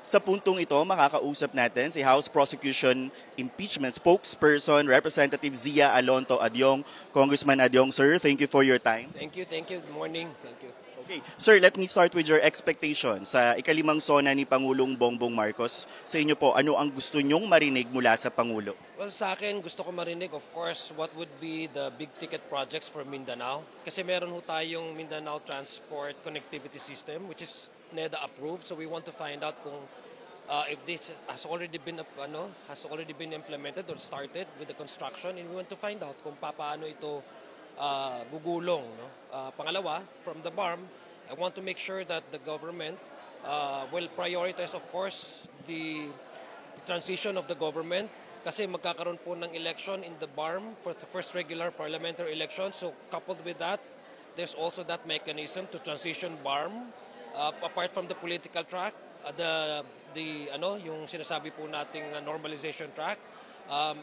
Sa puntong ito, makakausap natin si House Prosecution Impeachment Spokesperson Representative Zia Alonto Adyong. Congressman Adyong, sir, thank you for your time. Thank you, thank you. Good morning. Thank you. Okay, sir, let me start with your expectation. Sa ikalimang sona ni Pangulong Bongbong Marcos, sa inyo po, ano ang gusto nyong marinig mula sa Pangulo? Well, sa akin, gusto ko marinig, of course, what would be the big ticket projects for Mindanao. Kasi meron ho tayong Mindanao Transport Connectivity System, which is NEDA approved. So we want to find out kung if this has already been implemented or started with the construction, and we want to find out kung paano ito gugulong. No? Pangalawa, from the BARM, I want to make sure that the government will prioritize, of course, the transition of the government kasi magkakaroon po ng election in the BARM for the first regular parliamentary election. So coupled with that, there's also that mechanism to transition BARM apart from the political track, yung sinasabi po nating normalization track,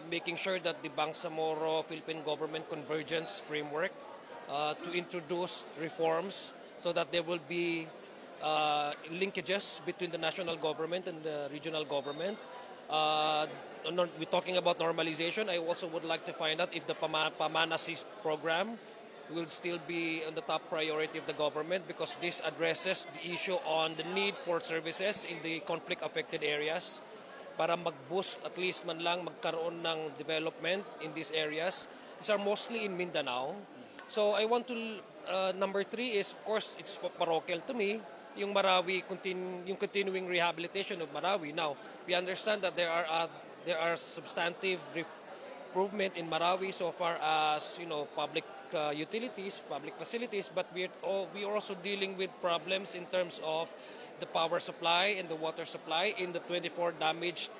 making sure that the Bangsamoro Philippine Government Convergence Framework to introduce reforms so that there will be linkages between the national government and the regional government. We're talking about normalization. I also would like to find out if the Pamanasis program will still be on the top priority of the government because this addresses the issue on the need for services in the conflict-affected areas para mag-boost at least man lang magkaroon ng development in these areas. These are mostly in Mindanao. So I want to, number three is, of course, it's parochial to me, yung Marawi, yung continuing rehabilitation of Marawi. Now, we understand that there are substantive improvement in Marawi so far as public utilities, public facilities, but we are also dealing with problems in terms of the power supply and the water supply in the 24 damaged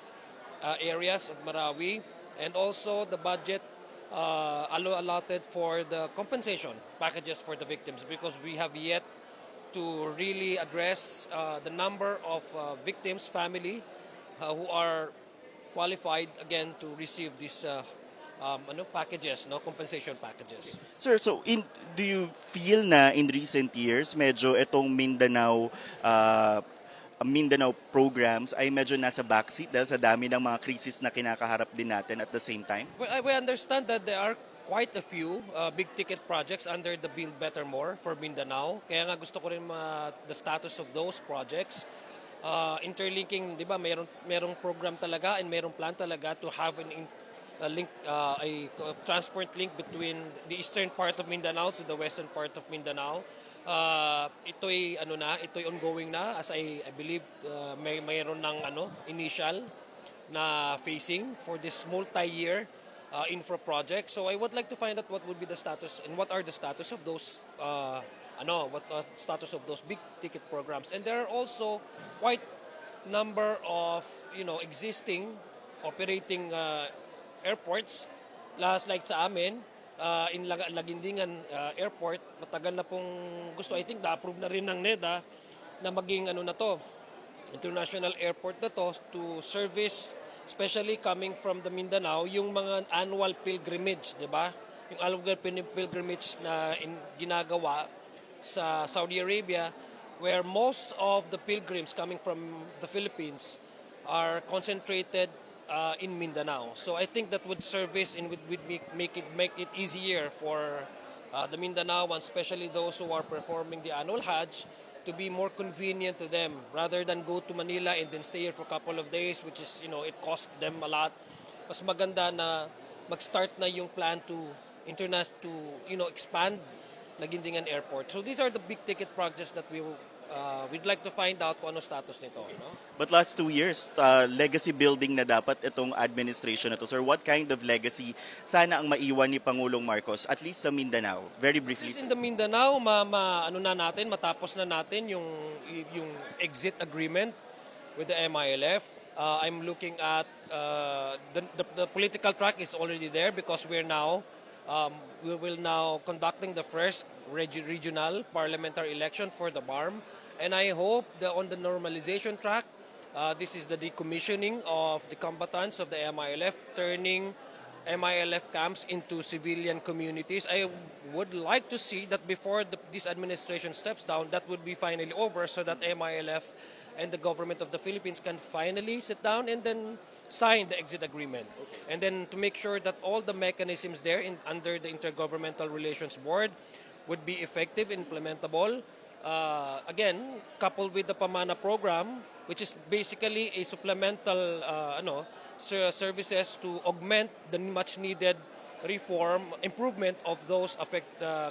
areas of Marawi, and also the budget allotted for the compensation packages for the victims because we have yet to really address the number of victims, family who are qualified again to receive these packages, compensation packages. Sir, so do you feel na in recent years, medyo itong Mindanao programs ay medyo nasa backseat dahil sa dami ng mga krisis na kinakaharap din natin at the same time? Well, we understand that there are quite a few big ticket projects under the Build Better More for Mindanao. Kaya nga gusto ko rin the status of those projects. Interlinking, 'di ba? Merong program talaga and merong plan talaga to have a transport link between the eastern part of Mindanao to the western part of Mindanao. Ito'y ongoing na as I believe mayroon ng initial na phasing for this multi-year infra project. So I would like to find out what would be the status and what are the status of those status of those big ticket programs. And there are also quite number of existing operating airports. Last like sa amin in Lagindingan Airport, matagal na pong gusto, I think na-approve na rin ng NEDA na maging international airport na to service, especially coming from the Mindanao, yung mga annual pilgrimage, di ba? Yung annual pilgrimage na ginagawa sa Saudi Arabia, where most of the pilgrims coming from the Philippines are concentrated in Mindanao. So I think that would service and would make it easier for the Mindanaoans, especially those who are performing the annual Hajj, to be more convenient to them rather than go to Manila and then stay here for a couple of days, which is it costs them a lot. Mas maganda na mag-start na yung plan to expand Lagindingan Airport. So these are the big ticket projects that we'd like to find out kung ano status nito. But last 2 years, legacy building na dapat itong administration na to. Sir, what kind of legacy sana ang maiwan ni Pangulong Marcos, at least sa Mindanao? Very briefly. In the Mindanao, matapos na natin yung exit agreement with the MILF. I'm looking at the political track is already there because we will now conducting the first regional parliamentary election for the BARM, and I hope that on the normalization track, this is the decommissioning of the combatants of the MILF, turning MILF camps into civilian communities. I would like to see that before this administration steps down, that would be finally over so that MILF and the government of the Philippines can finally sit down and then sign the exit agreement. And then to make sure that all the mechanisms there under the Intergovernmental Relations Board would be effective, implementable. Again, coupled with the Pamana program, which is basically a supplemental services to augment the much needed reform, improvement of those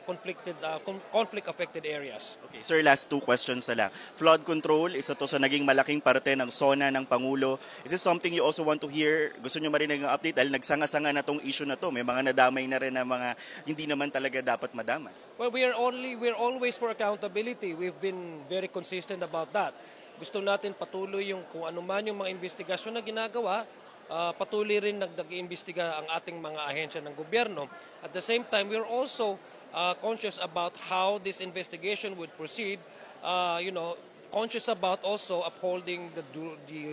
conflict affected areas. Okay, sir, last two questions na lang. Flood control, isa to sa naging malaking parte ng SONA ng Pangulo. Is this something you also want to hear? Gusto nyo marinig ng update? Dahil nagsanga-sanga na tong issue na to. May mga nadamay na rin na mga hindi naman talaga dapat madamay. Well, we're always for accountability. We've been very consistent about that. Gusto natin patuloy yung kung ano man yung mga investigasyon na ginagawa, patuloy rin nag-iimbestiga ang ating mga ahensya ng gobyerno. At the same time, we're also conscious about how this investigation would proceed, conscious about also upholding the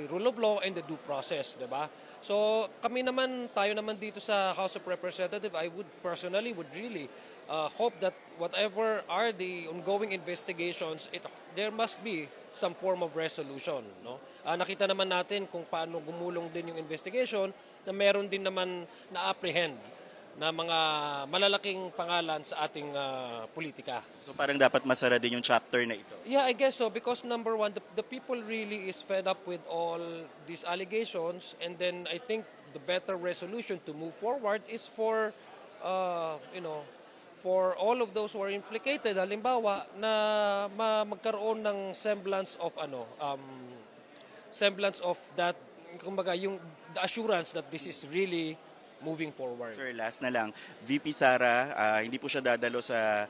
rule of law and the due process, 'di ba? So, tayo naman dito sa House of Representatives, I would personally really hope that whatever are the ongoing investigations, there must be some form of resolution, no? Nakita naman natin kung paano gumulong din yung investigation, na meron din naman na-apprehend na mga malalaking pangalan sa ating politika. So parang dapat masara din yung chapter na ito. Yeah, I guess so, because number one, the people really is fed up with all these allegations, and then I think the better resolution to move forward is for for all of those who are implicated, halimbawa na magkaroon ng semblance of that, kumbaga yung the assurance that this is really moving forward. Sir, last na lang. VP Sara, hindi po siya dadalo sa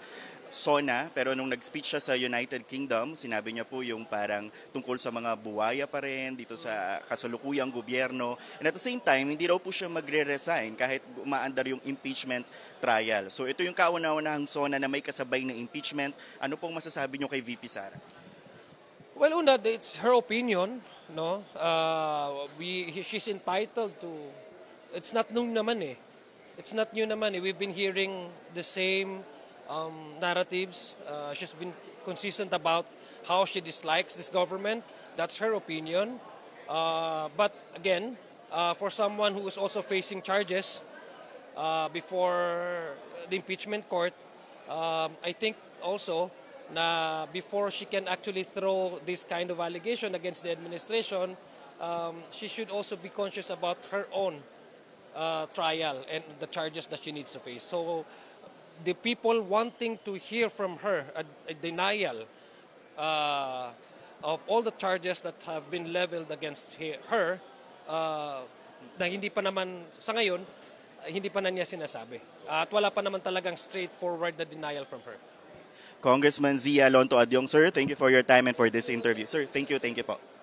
SONA, pero nung nag-speech siya sa United Kingdom, sinabi niya po yung parang tungkol sa mga buwaya pa rin dito sa kasalukuyang gobyerno. And at the same time, hindi raw po siya magre-resign kahit umaandar yung impeachment trial. So ito yung kauna-unahang SONA na may kasabay ng impeachment. Ano pong masasabi niyo kay VP Sara? Well, una, it's her opinion, no? She's entitled to. It's not new naman eh. It's not new naman eh. We've been hearing the same narratives. She's been consistent about how she dislikes this government. That's her opinion. But again, for someone who is also facing charges before the impeachment court, I think also na before she can actually throw this kind of allegation against the administration, she should also be conscious about her own trial and the charges that she needs to face. So the people wanting to hear from her a denial of all the charges that have been leveled against her, na hindi pa naman sa ngayon, hindi pa na niya sinasabi. At wala pa naman talagang straightforward na denial from her. Congressman Zia Lonto Adyong, sir, thank you for your time and for this interview. Sir, thank you po.